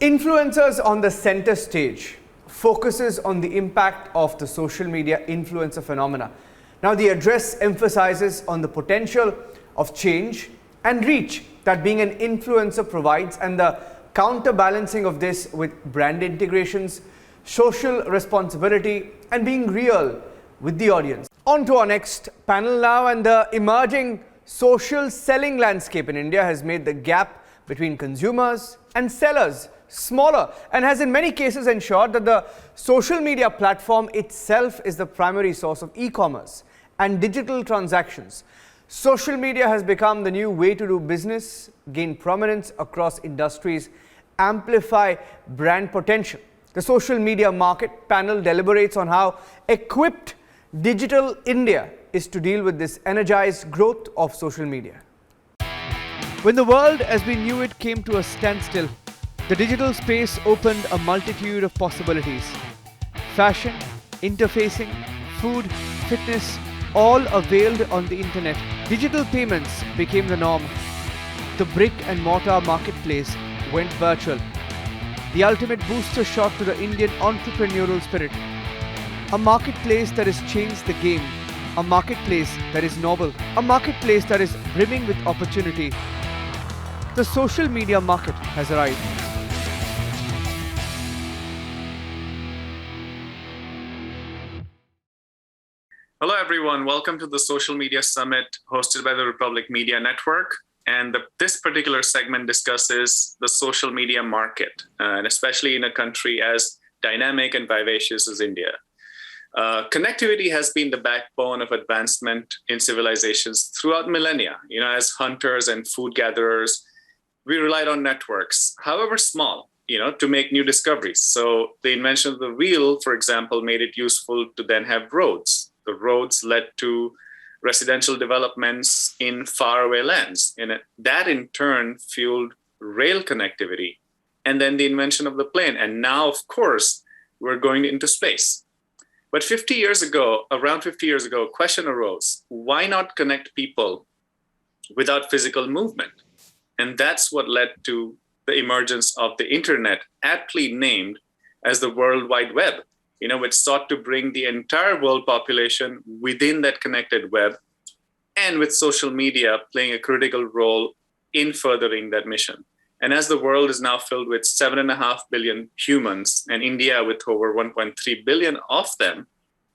Influencers on the center stage focuses on the impact of the social media influencer phenomena. Now, the address emphasizes on the potential of change and reach that being an influencer provides, and the counterbalancing of this with brand integrations, social responsibility, and being real with the audience. On to our next panel now, and the emerging social selling landscape in India has made the gap between consumers and sellers smaller and has in many cases ensured that the social media platform itself is the primary source of e-commerce and digital transactions. Social media has become the new way to do business, gain prominence across industries, amplify brand potential. The social media market panel deliberates on how equipped Digital India is to deal with this energized growth of social media. When the world as we knew it came to a standstill, the digital space opened a multitude of possibilities. Fashion, interfacing, food, fitness, all availed on the internet. Digital payments became the norm. The brick and mortar marketplace went virtual. The ultimate booster shot to the Indian entrepreneurial spirit. A marketplace that has changed the game. A marketplace that is novel. A marketplace that is brimming with opportunity. The social media market has arrived. Hello, everyone. Welcome to the Social Media Summit hosted by the Republic Media Network. And this particular segment discusses the social media market, and especially in a country as dynamic and vivacious as India. Connectivity has been the backbone of advancement in civilizations throughout millennia. As hunters and food gatherers, we relied on networks, however small, to make new discoveries. So the invention of the wheel, for example, made it useful to then have roads. The roads led to residential developments in faraway lands, and that in turn fueled rail connectivity, and then the invention of the plane. And now, of course, we're going into space. But around 50 years ago, a question arose: why not connect people without physical movement? And that's what led to the emergence of the internet, aptly named as the World Wide Web, which sought to bring the entire world population within that connected web, and with social media playing a critical role in furthering that mission. And as the world is now filled with 7.5 billion humans, and India with over 1.3 billion of them,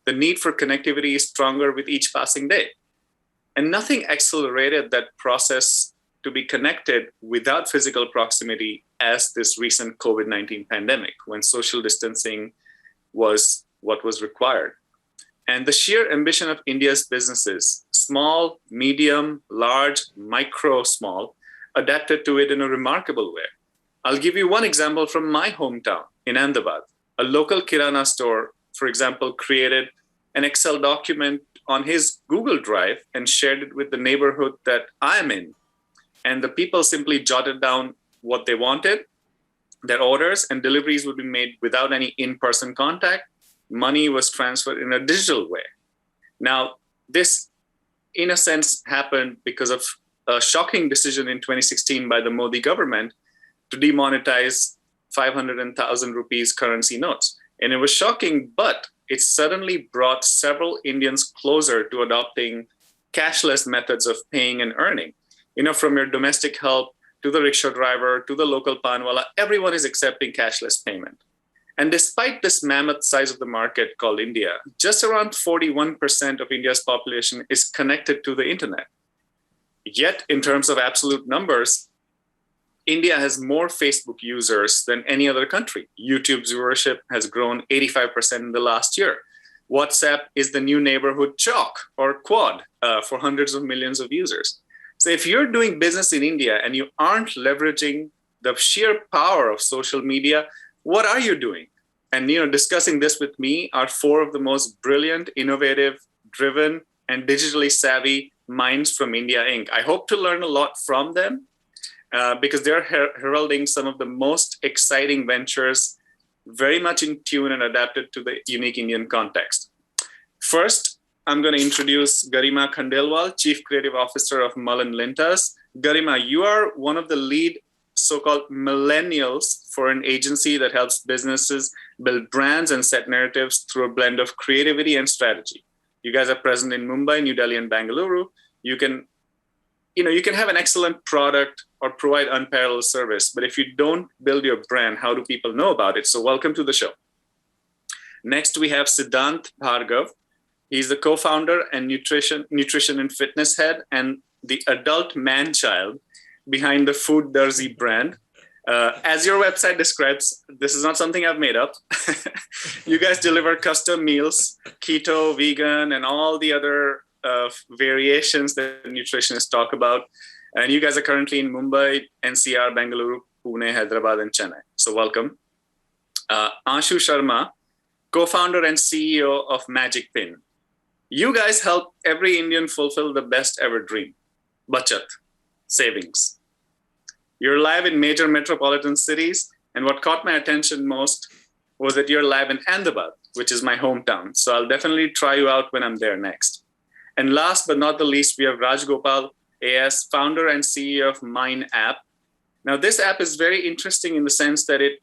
the need for connectivity is stronger with each passing day. And nothing accelerated that process to be connected without physical proximity as this recent COVID-19 pandemic, when social distancing was what was required. And the sheer ambition of India's businesses, small, medium, large, micro, small, adapted to it in a remarkable way. I'll give you one example from my hometown in Ahmedabad. A local Kirana store, for example, created an Excel document on his Google Drive and shared it with the neighborhood that I'm in. And the people simply jotted down what they wanted, their orders, and deliveries would be made without any in-person contact. Money was transferred in a digital way. Now, this, in a sense, happened because of a shocking decision in 2016 by the Modi government to demonetize 500,000 rupees currency notes. And it was shocking, but it suddenly brought several Indians closer to adopting cashless methods of paying and earning. From your domestic help to the rickshaw driver, to the local panwala, everyone is accepting cashless payment. And despite this mammoth size of the market called India, just around 41% of India's population is connected to the internet. Yet, in terms of absolute numbers, India has more Facebook users than any other country. YouTube's viewership has grown 85% in the last year. WhatsApp is the new neighborhood chalk or quad for hundreds of millions of users. So if you're doing business in India and you aren't leveraging the sheer power of social media, what are you doing? And discussing this with me are four of the most brilliant, innovative, driven, and digitally savvy minds from India Inc. I hope to learn a lot from them because they're heralding some of the most exciting ventures, very much in tune and adapted to the unique Indian context. First, I'm going to introduce Garima Khandelwal, Chief Creative Officer of Mullen Lintas. Garima, you are one of the lead so-called millennials for an agency that helps businesses build brands and set narratives through a blend of creativity and strategy. You guys are present in Mumbai, New Delhi, and Bengaluru. You can have an excellent product or provide unparalleled service, but if you don't build your brand, how do people know about it? So welcome to the show. Next, we have Siddhant Bhargav. He's the co-founder and nutrition and fitness head and the adult man-child behind the Food Darzi brand. As your website describes, this is not something I've made up. You guys deliver custom meals, keto, vegan, and all the other variations that nutritionists talk about. And you guys are currently in Mumbai, NCR, Bengaluru, Pune, Hyderabad, and Chennai. So welcome. Anshu Sharma, co-founder and CEO of Magic Pin. You guys help every Indian fulfill the best ever dream, bachat, savings. You're live in major metropolitan cities, and what caught my attention most was that you're live in Ahmedabad, which is my hometown. So I'll definitely try you out when I'm there next. And last but not the least, we have Raj Gopal AS, founder and CEO of Mine app. Now, this app is very interesting in the sense that it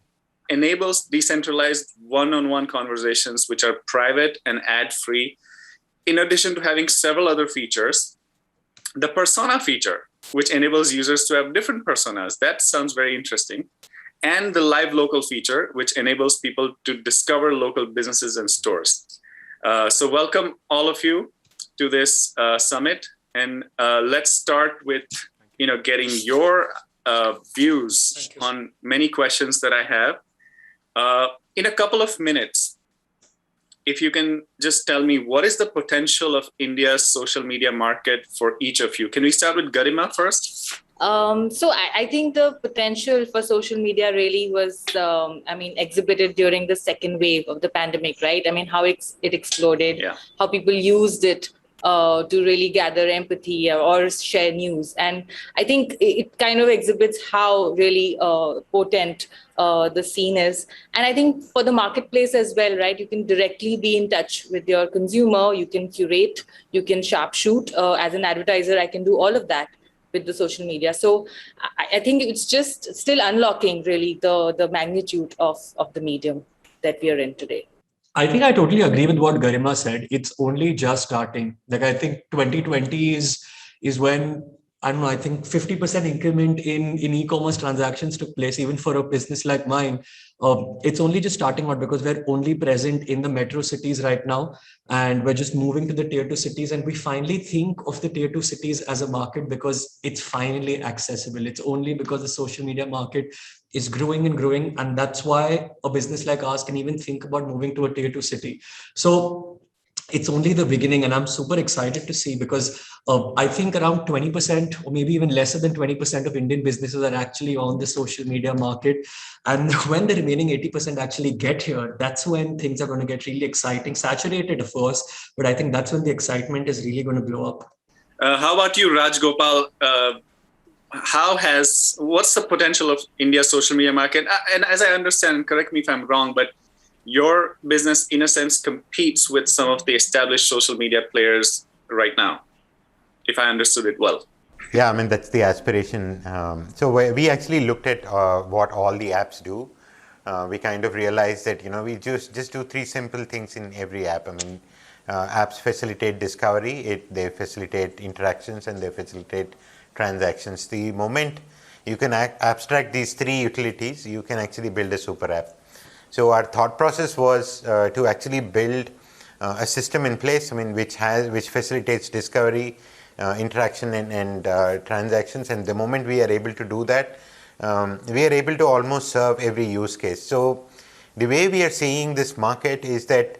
enables decentralized one-on-one conversations, which are private and ad-free, in addition to having several other features. The persona feature, which enables users to have different personas, that sounds very interesting. And the live local feature, which enables people to discover local businesses and stores. So welcome all of you to this summit. And let's start with getting your views on many questions that I have. In a couple of minutes, if you can just tell me what is the potential of India's social media market for each of you. Can we start with Garima first? So I think the potential for social media really was, exhibited during the second wave of the pandemic, right? I mean, how it exploded, how people used it to really gather empathy or share news. And I think it kind of exhibits how really potent the scene is. And I think for the marketplace as well, right, you can directly be in touch with your consumer, you can curate, you can sharpshoot. As an advertiser, I can do all of that with the social media. So I think it's just still unlocking really the magnitude of the medium that we are in today. I think I totally agree with what Garima said. It's only just starting. Like I think 2020 is when, I don't know, I think 50% increment in e-commerce transactions took place, even for a business like mine. It's only just starting out because we're only present in the metro cities right now. And we're just moving to the tier 2 cities. And we finally think of the tier 2 cities as a market because it's finally accessible. It's only because the social media market is growing and growing. And that's why a business like ours can even think about moving to a tier 2 city. So it's only the beginning, and I'm super excited to see because I think around 20% or maybe even lesser than 20% of Indian businesses are actually on the social media market. And when the remaining 80% actually get here, that's when things are going to get really exciting, saturated of course, but I think that's when the excitement is really going to blow up. How about you, Raj Gopal? What's the potential of India's social media market? And as I understand, correct me if I'm wrong, but your business, in a sense, competes with some of the established social media players right now, if I understood it well. Yeah, I mean, that's the aspiration. So we actually looked at what all the apps do. We kind of realized that, we just do 3 simple things in every app. I mean, apps facilitate discovery, they facilitate interactions, and they facilitate transactions. The moment you can abstract these 3 utilities, you can actually build a super app. So our thought process was to actually build a system in place, I mean, which facilitates discovery, interaction, and transactions. And the moment we are able to do that, we are able to almost serve every use case. So the way we are seeing this market is that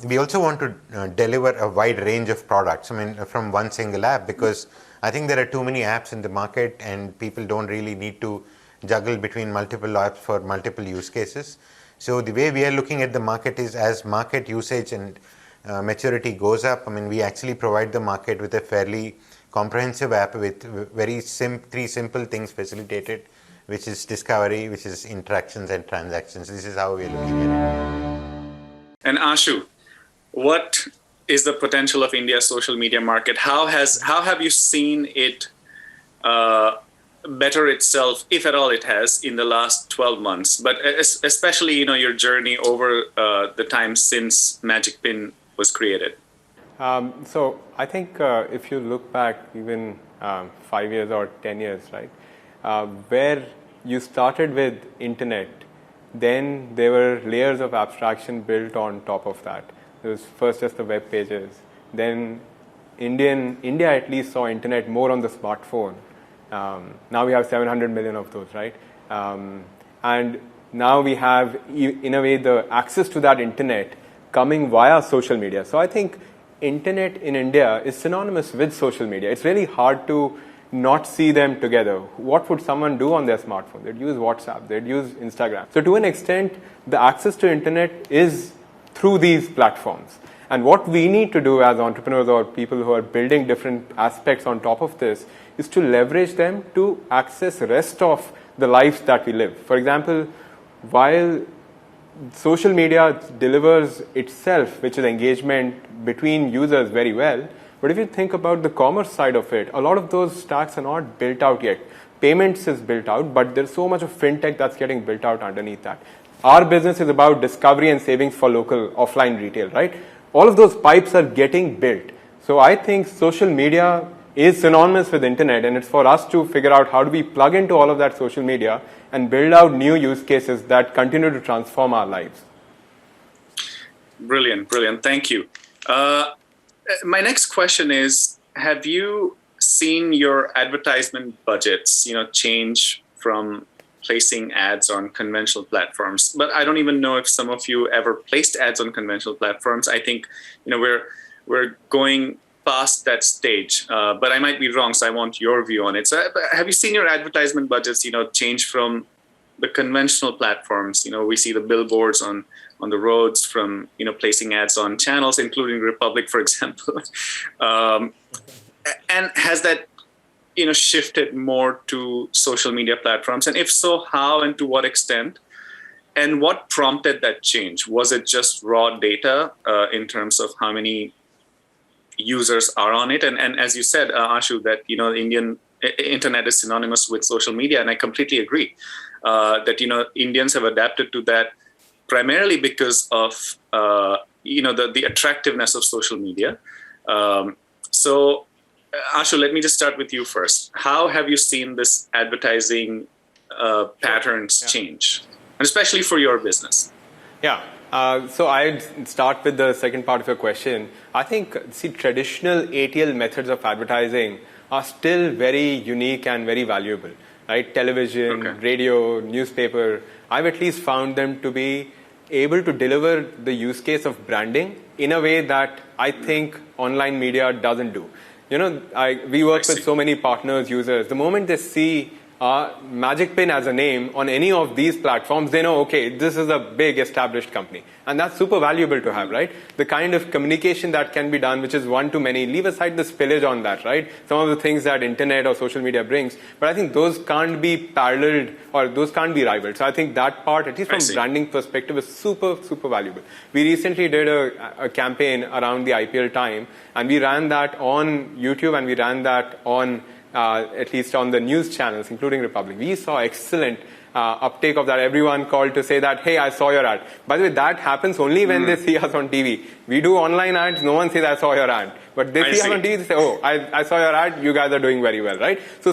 we also want to deliver a wide range of products, I mean, from one single app, because I think there are too many apps in the market and people don't really need to juggle between multiple apps for multiple use cases. So the way we are looking at the market is as market usage and maturity goes up, I mean, we actually provide the market with a fairly comprehensive app with 3 simple things facilitated, which is discovery, which is interactions and transactions. This is how we are looking at it. And Ashu, what is the potential of India's social media market? How have you seen it better itself, if at all it has, in the last 12 months, but especially, your journey over the time since Magic Pin was created? So I think if you look back even 5 years or 10 years, right, where you started with internet, then there were layers of abstraction built on top of that. There was first just the web pages, then India at least saw internet more on the smartphone. Now we have 700 million of those, right? And now we have, in a way, the access to that internet coming via social media. So I think internet in India is synonymous with social media. It's really hard to not see them together. What would someone do on their smartphone? They'd use WhatsApp, they'd use Instagram. So to an extent, the access to internet is through these platforms. And what we need to do as entrepreneurs or people who are building different aspects on top of this is to leverage them to access the rest of the lives that we live. For example, while social media delivers itself, which is engagement between users, very well, but if you think about the commerce side of it, a lot of those stacks are not built out yet. Payments is built out, but there's so much of fintech that's getting built out underneath that. Our business is about discovery and savings for local offline retail, right? All of those pipes are getting built. So I think social media is synonymous with internet, and it's for us to figure out how do we plug into all of that social media and build out new use cases that continue to transform our lives. Brilliant. Thank you. My next question is, have you seen your advertisement budgets, change from placing ads on conventional platforms? But I don't even know if some of you ever placed ads on conventional platforms. I think, we're going past that stage, but I might be wrong, so I want your view on it. So have you seen your advertisement budgets, change from the conventional platforms? We see the billboards on the roads from, placing ads on channels, including Republic, for example. And has that, shifted more to social media platforms? And if so, how and to what extent? And what prompted that change? Was it just raw data in terms of how many users are on it? And as you said, Ashu, that, Indian internet is synonymous with social media. And I completely agree that, Indians have adapted to that primarily because of, the attractiveness of social media. So, Ashu, let me just start with you first. How have you seen this advertising patterns change, and especially for your business? Yeah. So I'd start with the second part of your question. I think, traditional ATL methods of advertising are still very unique and very valuable, right? Television, radio, newspaper. I've at least found them to be able to deliver the use case of branding in a way that I think online media doesn't do. We work with so many partners, users. The moment they see Magic Pin as a name on any of these platforms, they know, okay, this is a big established company. And that's super valuable to have, right? The kind of communication that can be done, which is one-to-many, leave aside the spillage on that, right? Some of the things that internet or social media brings, but I think those can't be paralleled or those can't be rivaled. So I think that part, at least from a branding perspective, is super, super valuable. We recently did a campaign around the IPL time, and we ran that on YouTube and we ran that on at least on the news channels, including Republic. We saw excellent uptake of that. Everyone called to say that, hey, I saw your ad. By the way, that happens only when they see us on TV. We do online ads, no one says, I saw your ad. But they see us on TV, they say, oh, I saw your ad, you guys are doing very well, right? So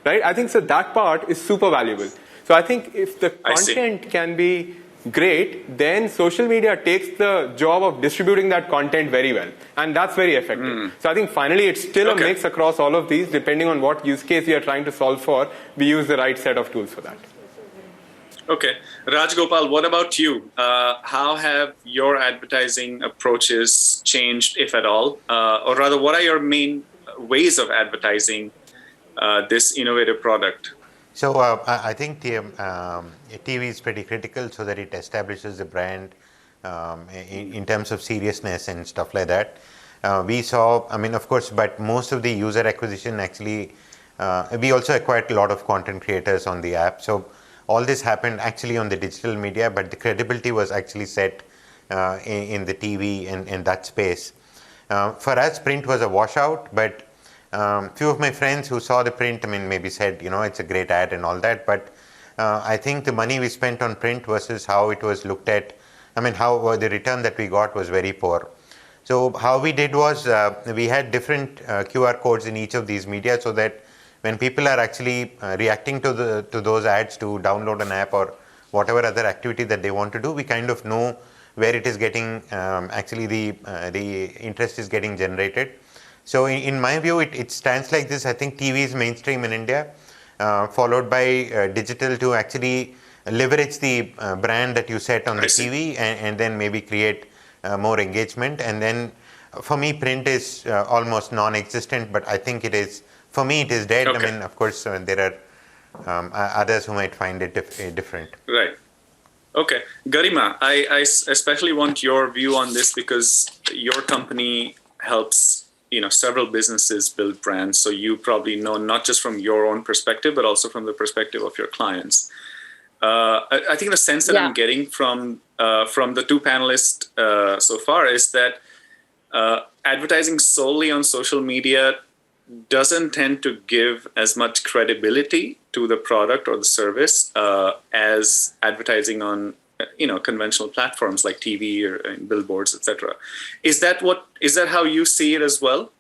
I think so that part is super valuable. So I think if the content can be great, then social media takes the job of distributing that content very well. And that's very effective. So I think finally it's still a mix across all of these. Depending on what use case we are trying to solve for, we use the right set of tools for that. Okay. Rajgopal, what about you? How have your advertising approaches changed, if at all? Or rather, what are your main ways of advertising this innovative product? So I think the TV is pretty critical so that it establishes the brand in terms of seriousness and stuff like that. We saw, of course, but most of the user acquisition actually, we also acquired a lot of content creators on the app. So all this happened actually on the digital media, but the credibility was actually set in the TV and in that space. For us, print was a washout, but Few of my friends who saw the print, I mean, maybe said, it's a great ad and all that, but I think the money we spent on print versus how it was looked at, I mean, how the return that we got was very poor. So how we did was we had different QR codes in each of these media, so that when people are actually reacting to those ads to download an app or whatever other activity that they want to do, we kind of know where it is getting, actually the interest is getting generated. So in my view, it stands like this. I think TV is mainstream in India, followed by digital to actually leverage the brand that you set on the TV and then maybe create more engagement. And then for me, print is almost non-existent, but I think it is, for me, it is dead. Okay. I mean, of course, there are others who might find it different. Right. Okay. Garima, I especially want your view on this because your company helps several businesses build brands. So you probably know not just from your own perspective, but also from the perspective of your clients. I think the sense that I'm getting from the two panelists so far is that advertising solely on social media doesn't tend to give as much credibility to the product or the service as advertising on conventional platforms like TV or billboards, etc. Is that how you see it as well?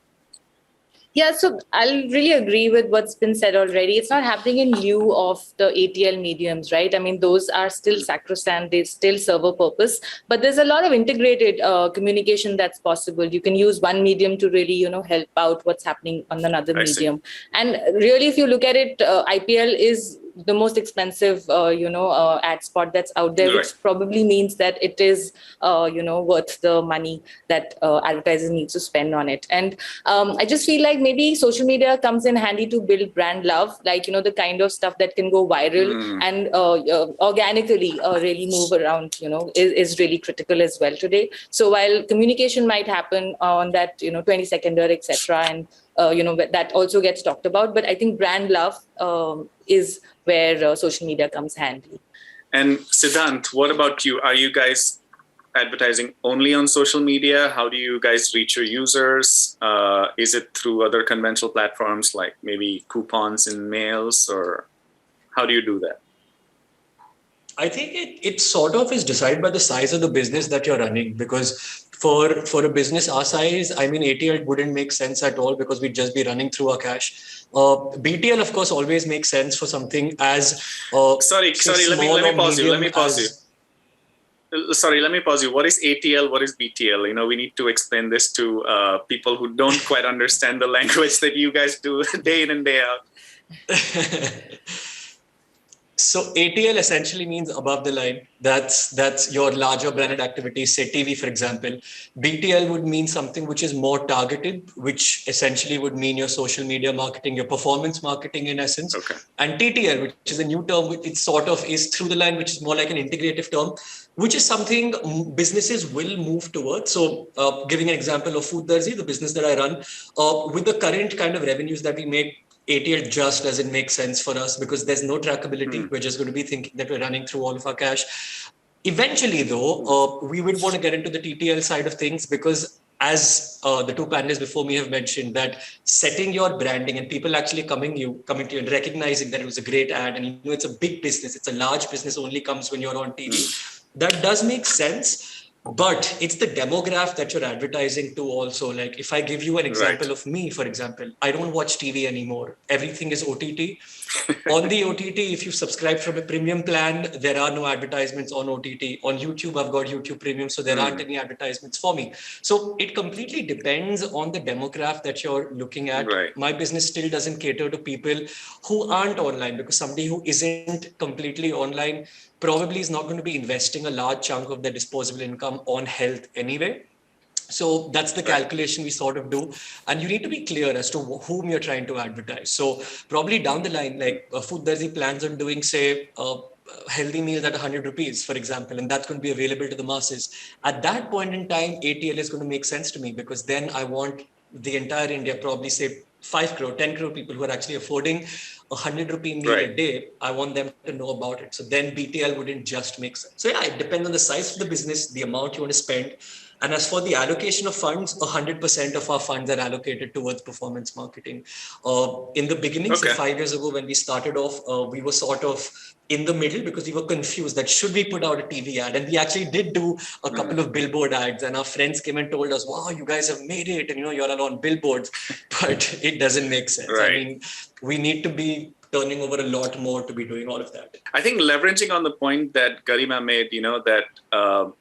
Yeah, so I'll really agree with what's been said already. It's not happening in lieu of the ATL mediums, right? I mean, those are still sacrosanct. They still serve a purpose. But there's a lot of integrated communication that's possible. You can use one medium to really, help out what's happening on another medium. And really, if you look at it, IPL is the most expensive, ad spot that's out there, which probably means that it is, worth the money that advertisers need to spend on it. And I just feel like maybe social media comes in handy to build brand love, like, the kind of stuff that can go viral and organically really move around, is really critical as well today. So while communication might happen on that, 20-seconder, etc., and that also gets talked about, but I think brand love is where social media comes handy. And Siddhant, what about you? Are you guys advertising only on social media? How do you guys reach your users? Is it through other conventional platforms like maybe coupons in mails, or how do you do that? I think it sort of is decided by the size of the business that you're running, because for a business our size, I mean, ATL wouldn't make sense at all because we'd just be running through our cash. BTL, of course, always makes sense for something as sorry. Let me pause you. Sorry, let me pause you. What is ATL? What is BTL? We need to explain this to people who don't quite understand the language that you guys do day in and day out. So ATL essentially means above the line. That's your larger branded activities, say TV, for example. BTL would mean something which is more targeted, which essentially would mean your social media marketing, your performance marketing in essence. Okay. And TTL, which is a new term, it sort of is through the line, which is more like an integrative term, which is something businesses will move towards. So giving an example of Food Darzi, the business that I run, with the current kind of revenues that we make, ATL just doesn't make sense for us because there's no trackability. We're just going to be thinking that we're running through all of our cash. Eventually, though, we would want to get into the TTL side of things because as the two panelists before me have mentioned, that setting your branding and people actually coming to you and recognizing that it was a great ad and it's a big business, it's a large business, only comes when you're on TV. That does make sense. But it's the demographic that you're advertising to also. Like if I give you an example of me, for example, I don't watch TV anymore. Everything is OTT. On the OTT, if you subscribe from a premium plan, there are no advertisements on OTT. On YouTube, I've got YouTube Premium, so there aren't any advertisements for me. So it completely depends on the demographic that you're looking at. My business still doesn't cater to people who aren't online, because somebody who isn't completely online probably is not going to be investing a large chunk of their disposable income on health anyway. So that's the calculation we sort of do. And you need to be clear as to whom you're trying to advertise. So probably down the line, like Food Darzi plans on doing, say, healthy meals at 100 rupees, for example, and that's going to be available to the masses. At that point in time, ATL is going to make sense to me, because then I want the entire India, probably say 5 crore, 10 crore people who are actually affording 100 rupee meal a day. I want them to know about it. So then BTL wouldn't just make sense. So yeah, it depends on the size of the business, the amount you want to spend, And as for the allocation of funds, 100% of our funds are allocated towards performance marketing. In the beginning, so 5 years ago, when we started off, we were sort of in the middle because we were confused that should we put out a TV ad? And we actually did do a couple of billboard ads, and our friends came and told us, wow, you guys have made it, and you're all on billboards, but it doesn't make sense. Right. I mean, we need to be turning over a lot more to be doing all of that. I think leveraging on the point that Garima made, that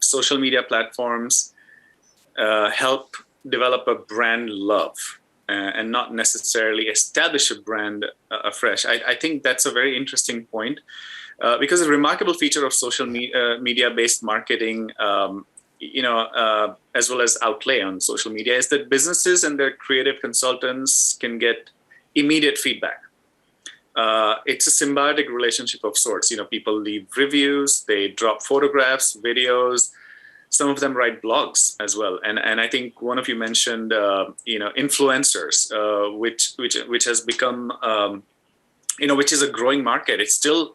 social media platforms help develop a brand love and not necessarily establish a brand afresh. I think that's a very interesting point because a remarkable feature of social media-based marketing, as well as outlay on social media, is that businesses and their creative consultants can get immediate feedback. It's a symbiotic relationship of sorts. People leave reviews, they drop photographs, videos. Some of them write blogs as well. And I think one of you mentioned, influencers, which has become, which is a growing market. It's still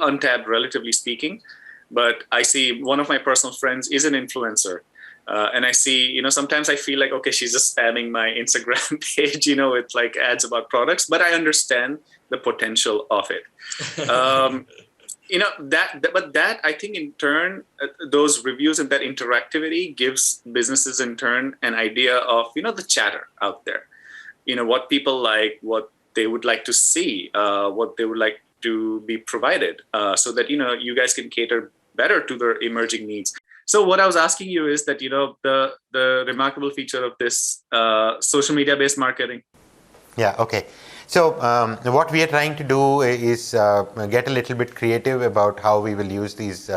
untapped, relatively speaking. But I see one of my personal friends is an influencer. And I see, sometimes I feel like, okay, she's just spamming my Instagram page, with like ads about products, but I understand the potential of it. But that I think in turn, those reviews and that interactivity gives businesses in turn an idea of, the chatter out there, what people like, what they would like to see, what they would like to be provided, so that, you guys can cater better to their emerging needs. So what I was asking you is that, the remarkable feature of this social media based marketing. Yeah, okay. So what we are trying to do is get a little bit creative about how we will use these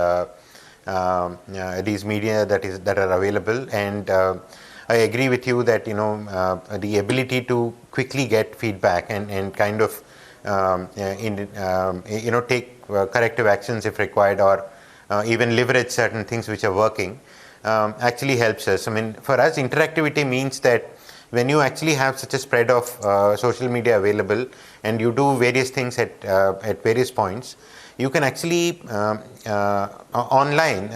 media that are available, and I agree with you that the ability to quickly get feedback and kind of take corrective actions if required, or even leverage certain things which are working actually helps us. I mean, for us, interactivity means that when you actually have such a spread of social media available and you do various things at various points, you can actually online,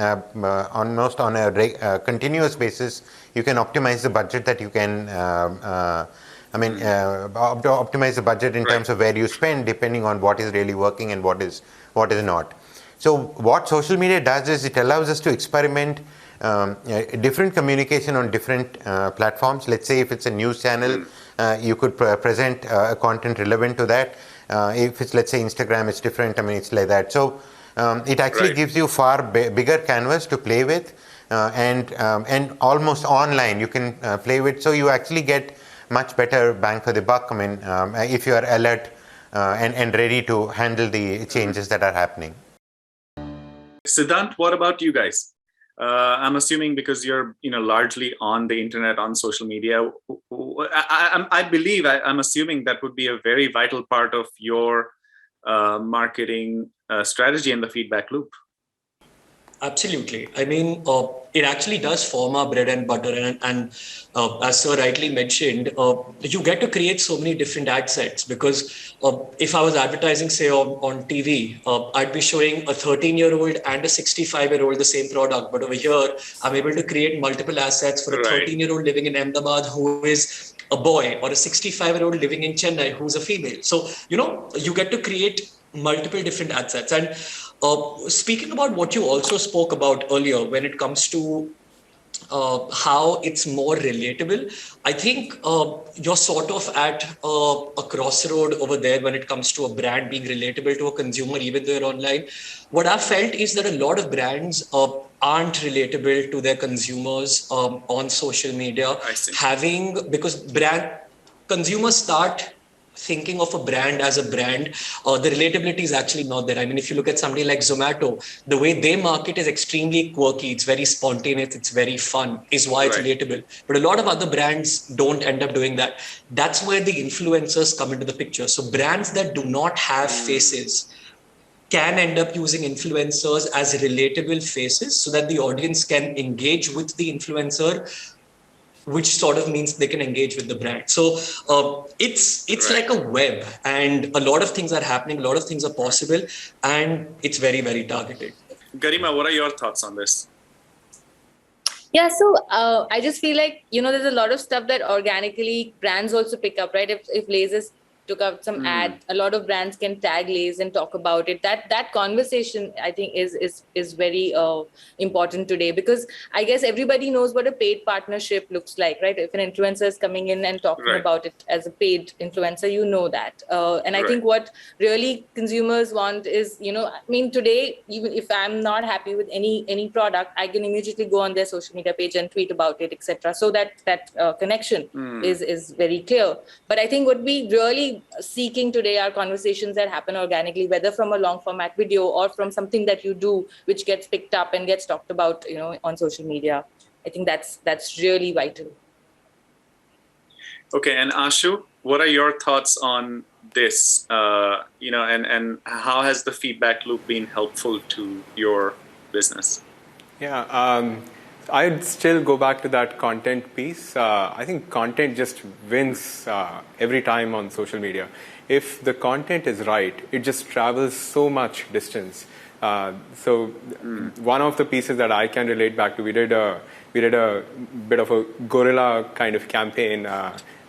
almost on a continuous basis, you can optimize the budget that you can, optimize the budget in terms of where you spend, depending on what is really working and what is not. So what social media does is it allows us to experiment different communication on different platforms. Let's say if it's a news channel, you could present content relevant to that. If it's, let's say, Instagram, it's different. I mean, it's like that. So it actually gives you far bigger canvas to play with, and almost online you can play with. So you actually get much better bang for the buck. I mean, if you are alert and ready to handle the changes that are happening. Siddhant, what about you guys? I'm assuming because you're largely on the internet, on social media, I'm assuming that would be a very vital part of your marketing strategy and the feedback loop. Absolutely. I mean, it actually does form our bread and butter. And as Sir rightly mentioned, you get to create so many different ad sets, because if I was advertising, say, on TV, I'd be showing a 13-year-old and a 65-year-old the same product. But over here, I'm able to create multiple assets for a 13-year-old living in Ahmedabad who is a boy, or a 65-year-old living in Chennai who's a female. So, you get to create multiple different ad sets. And speaking about what you also spoke about earlier, when it comes to how it's more relatable, I think you're sort of at a crossroad over there when it comes to a brand being relatable to a consumer, even though you're online. What I've felt is that a lot of brands aren't relatable to their consumers on social media, because consumers start thinking of a brand as a brand, the relatability is actually not there. I mean, if you look at somebody like Zomato, the way they market is extremely quirky. It's very spontaneous. It's very fun, is why it's relatable. But a lot of other brands don't end up doing that. That's where the influencers come into the picture. So brands that do not have faces can end up using influencers as relatable faces so that the audience can engage with the influencer, which sort of means they can engage with the brand. So it's like a web, and a lot of things are happening, a lot of things are possible, and it's very, very targeted. Garima, what are your thoughts on this? Yeah, so I just feel like, there's a lot of stuff that organically brands also pick up, right? If Lay's took out some ad, a lot of brands can tag Lay's and talk about it. That conversation, I think, is very important today, because I guess everybody knows what a paid partnership looks like, right? If an influencer is coming in and talking about it as a paid influencer, you know that. And I think what really consumers want is, I mean, today, even if I'm not happy with any product, I can immediately go on their social media page and tweet about it, etc. So that connection is very clear. But I think what we really seeking today are conversations that happen organically, whether from a long format video or from something that you do which gets picked up and gets talked about, on social media. I think that's really vital. Okay, and Ashu, what are your thoughts on this? And how has the feedback loop been helpful to your business? Yeah, I'd still go back to that content piece. I think content just wins every time on social media. If the content is right, it just travels so much distance. One of the pieces that I can relate back to, we did a bit of a guerrilla kind of campaign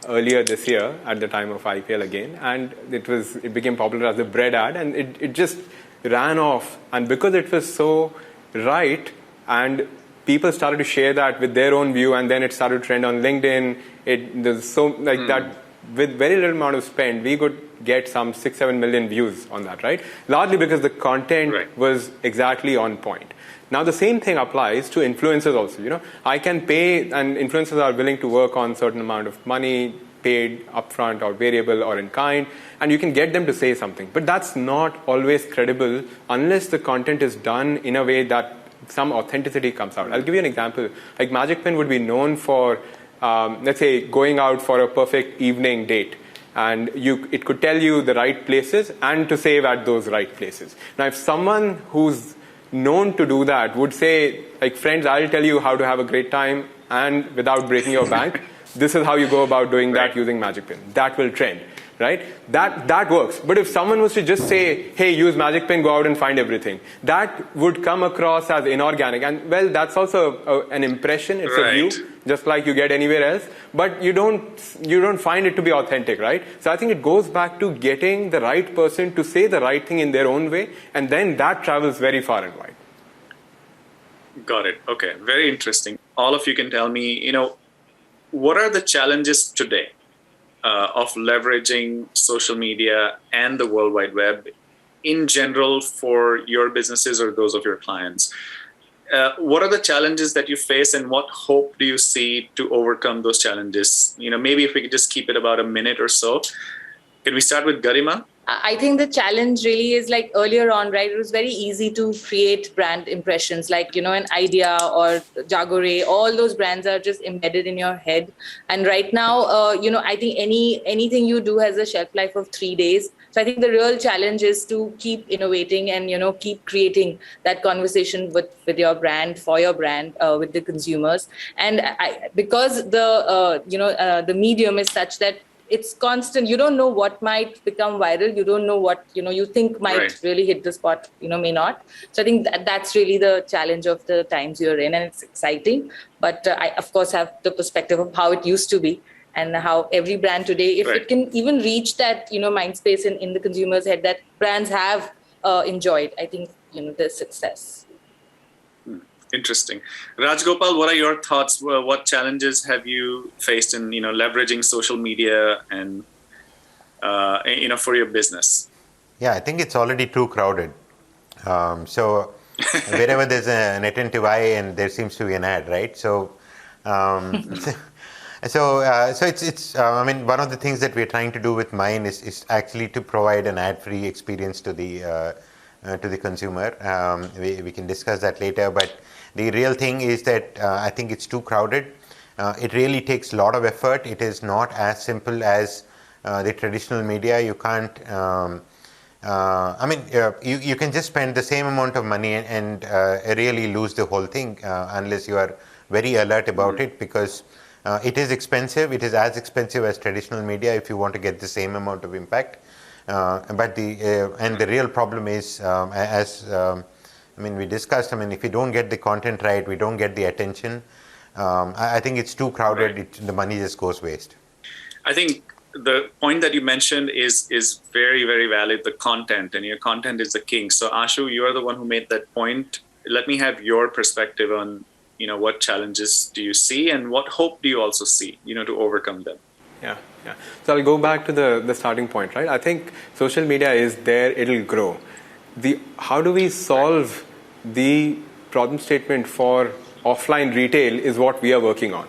earlier this year at the time of IPL again, and it became popular as a bread ad, and it just ran off. And because it was so right, and people started to share that with their own view, and then it started to trend on LinkedIn. There's so like that. With very little amount of spend, we could get some 6-7 million views on that, right? Largely because the content was exactly on point. Now the same thing applies to influencers also. I can pay, and influencers are willing to work on certain amount of money, paid upfront or variable or in kind, and you can get them to say something. But that's not always credible unless the content is done in a way that some authenticity comes out. I'll give you an example. Like Magic Pen would be known for, let's say, going out for a perfect evening date. And it could tell you the right places and to save at those right places. Now, if someone who's known to do that would say, like, friends, I'll tell you how to have a great time and without breaking your bank, this is how you go about doing that using Magic Pen. That will trend, right? That works. But if someone was to just say, hey, use Magic Pen, go out and find everything, that would come across as inorganic. And well, that's also an impression. It's a view, just like you get anywhere else. But you don't find it to be authentic, right? So I think it goes back to getting the right person to say the right thing in their own way, and then that travels very far and wide. Got it. Okay, very interesting. All of you can tell me, what are the challenges today of leveraging social media and the World Wide Web in general for your businesses or those of your clients? What are the challenges that you face, and what hope do you see to overcome those challenges? Maybe if we could just keep it about a minute or so. Can we start with Garima? I think the challenge really is, like earlier on, right? It was very easy to create brand impressions, like, an idea or Jagore, all those brands are just embedded in your head. And right now, I think anything you do has a shelf life of 3 days. So I think the real challenge is to keep innovating and, keep creating that conversation with your brand, for your brand, with the consumers. And because the medium is such that it's constant. You don't know what might become viral. You don't know what, you think might really hit the spot, may not. So I think that's really the challenge of the times you're in, and it's exciting. But I, of course, have the perspective of how it used to be and how every brand today, if it can even reach that, mind space in the consumer's head that brands have enjoyed, I think, the success. Interesting. Rajgopal, what are your thoughts? What challenges have you faced in, leveraging social media and, for your business? Yeah, I think it's already too crowded. So wherever there's an attentive eye, and there seems to be an ad, right? So, so it's. I mean, one of the things that we're trying to do with mine is actually to provide an ad-free experience to the consumer. We can discuss that later, but the real thing is that I think it's too crowded. It really takes a lot of effort. It is not as simple as the traditional media. You can't. You can just spend the same amount of money and really lose the whole thing unless you are very alert about it, because it is expensive. It is as expensive as traditional media if you want to get the same amount of impact. But the real problem is, we discussed, if you don't get the content right, we don't get the attention, I think it's too crowded. Right. The money just goes waste. I think the point that you mentioned is very, very valid. The content, and your content is the king. So Ashu, you are the one who made that point. Let me have your perspective on, what challenges do you see and what hope do you also see, to overcome them? Yeah. So I'll go back to the starting point, right? I think social media is there, it'll grow. How do we solve the problem statement for offline retail is what we are working on.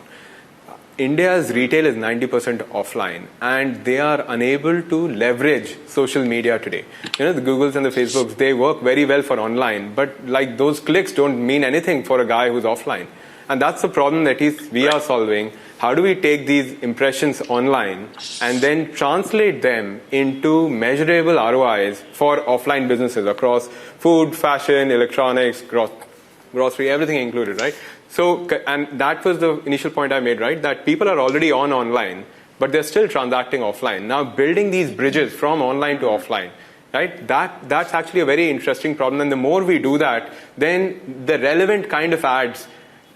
India's retail is 90% offline, and they are unable to leverage social media today. The Googles and the Facebooks, they work very well for online, but like those clicks don't mean anything for a guy who's offline. And that's the problem that we are solving. How do we take these impressions online and then translate them into measurable ROIs for offline businesses across food, fashion, electronics, grocery, everything included, right? So, and that was the initial point I made, right? That people are already online, but they're still transacting offline. Now, building these bridges from online to offline, right? That's actually a very interesting problem. And the more we do that, then the relevant kind of ads,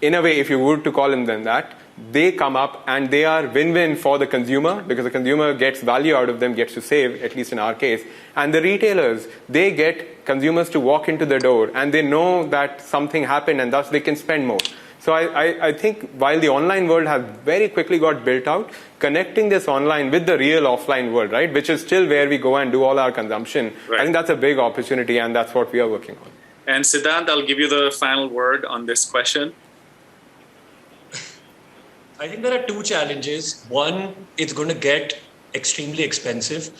in a way, if you were to call them that, they come up and they are win-win for the consumer, because the consumer gets value out of them, gets to save, at least in our case. And the retailers, they get consumers to walk into the door and they know that something happened and thus they can spend more. So I think while the online world has very quickly got built out, connecting this online with the real offline world, right, which is still where we go and do all our consumption, right. I think that's a big opportunity, and that's what we are working on. And Siddhant, I'll give you the final word on this question. I think there are two challenges. One, it's going to get extremely expensive.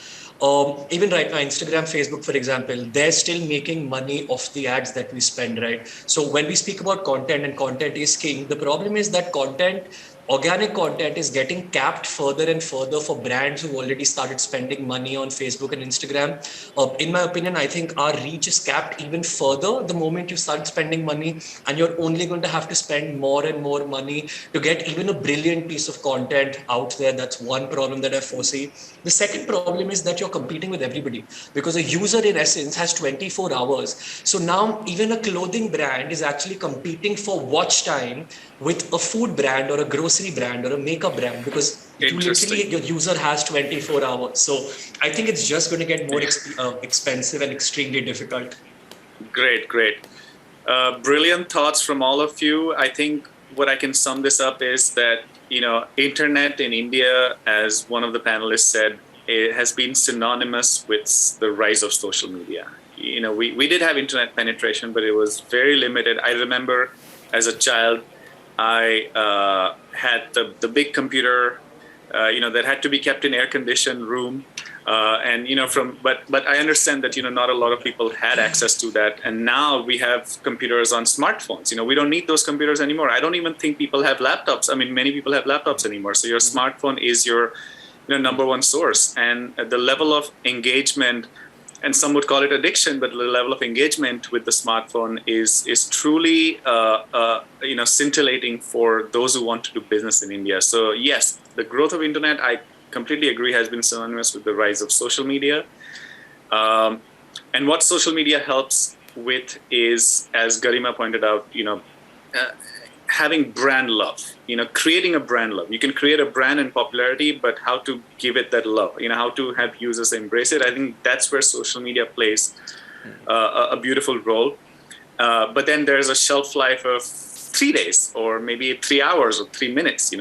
Even right now, Instagram, Facebook, for example, they're still making money off the ads that we spend, right? So when we speak about content and content is king, the problem is that organic content is getting capped further and further for brands who already started spending money on Facebook and Instagram. In my opinion, I think our reach is capped even further the moment you start spending money, and you're only going to have to spend more and more money to get even a brilliant piece of content out there. That's one problem that I foresee. The second problem is that you're competing with everybody, because a user in essence has 24 hours. So now even a clothing brand is actually competing for watch time with a food brand or a grocery brand or a makeup brand, because literally your user has 24 hours. So I think it's just going to get more expensive and extremely difficult. Great. Brilliant thoughts from all of you. I think what I can sum this up is that, internet in India, as one of the panelists said, it has been synonymous with the rise of social media. We did have internet penetration, but it was very limited. I remember as a child, I had the big computer, that had to be kept in air-conditioned room, but I understand that not a lot of people had access to that, and now we have computers on smartphones. We don't need those computers anymore. I don't even think people have laptops. I mean, many people have laptops anymore. So your smartphone is your number one source, and the level of engagement. And some would call it addiction, but the level of engagement with the smartphone is truly, scintillating for those who want to do business in India. So yes, the growth of internet, I completely agree, has been synonymous with the rise of social media. And what social media helps with is, as Garima pointed out, having brand love, creating a brand love. You can create a brand and popularity, but how to give it that love, how to have users embrace it. I think that's where social media plays a beautiful role. But then there's a shelf life of 3 days or maybe 3 hours or 3 minutes,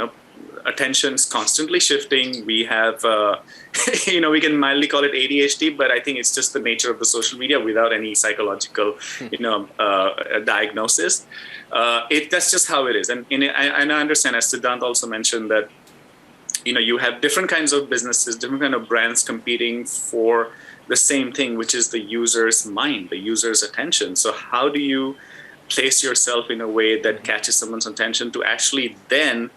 attention's constantly shifting. We have, we can mildly call it ADHD, but I think it's just the nature of the social media without any psychological, diagnosis. That's just how it is. And I understand, as Siddhant also mentioned, that, you have different kinds of businesses, different kind of brands competing for the same thing, which is the user's mind, the user's attention. So how do you place yourself in a way that catches someone's attention to actually then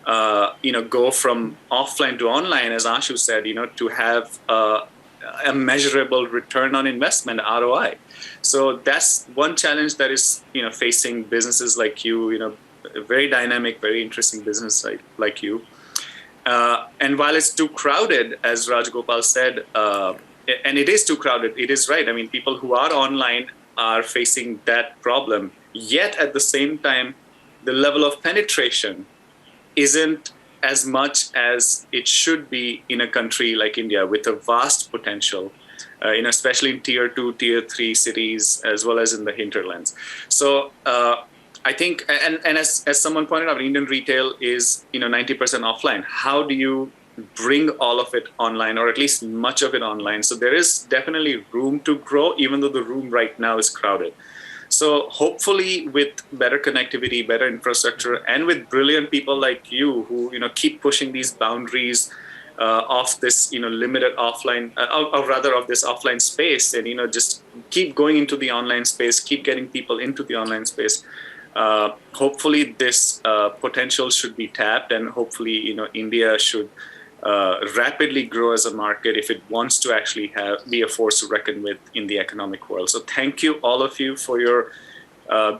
go from offline to online, as Ashu said, to have a measurable return on investment, ROI. So that's one challenge that is, facing businesses like you, very dynamic, very interesting business like you. And while it's too crowded, as Rajgopal said, and it is too crowded, it is right. I mean, people who are online are facing that problem. Yet at the same time, the level of penetration isn't as much as it should be in a country like India with a vast potential, especially in tier 2, tier 3 cities, as well as in the hinterlands. So I think, and as someone pointed out, Indian retail is 90% offline. How do you bring all of it online, or at least much of it online? So there is definitely room to grow, even though the room right now is crowded. So hopefully with better connectivity, better infrastructure, and with brilliant people like you who keep pushing these boundaries of this limited offline, or rather of this offline space, and just keep going into the online space, keep getting people into the online space. Hopefully this potential should be tapped, and hopefully India should rapidly grow as a market if it wants to actually be a force to reckon with in the economic world. So thank you, all of you, for your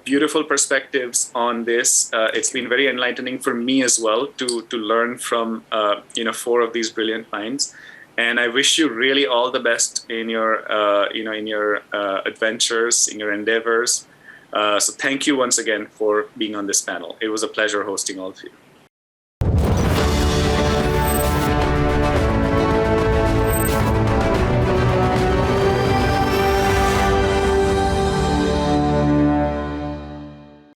beautiful perspectives on this. It's been very enlightening for me as well to learn from 4 of these brilliant minds. And I wish you really all the best in your adventures, in your endeavors. So thank you once again for being on this panel. It was a pleasure hosting all of you.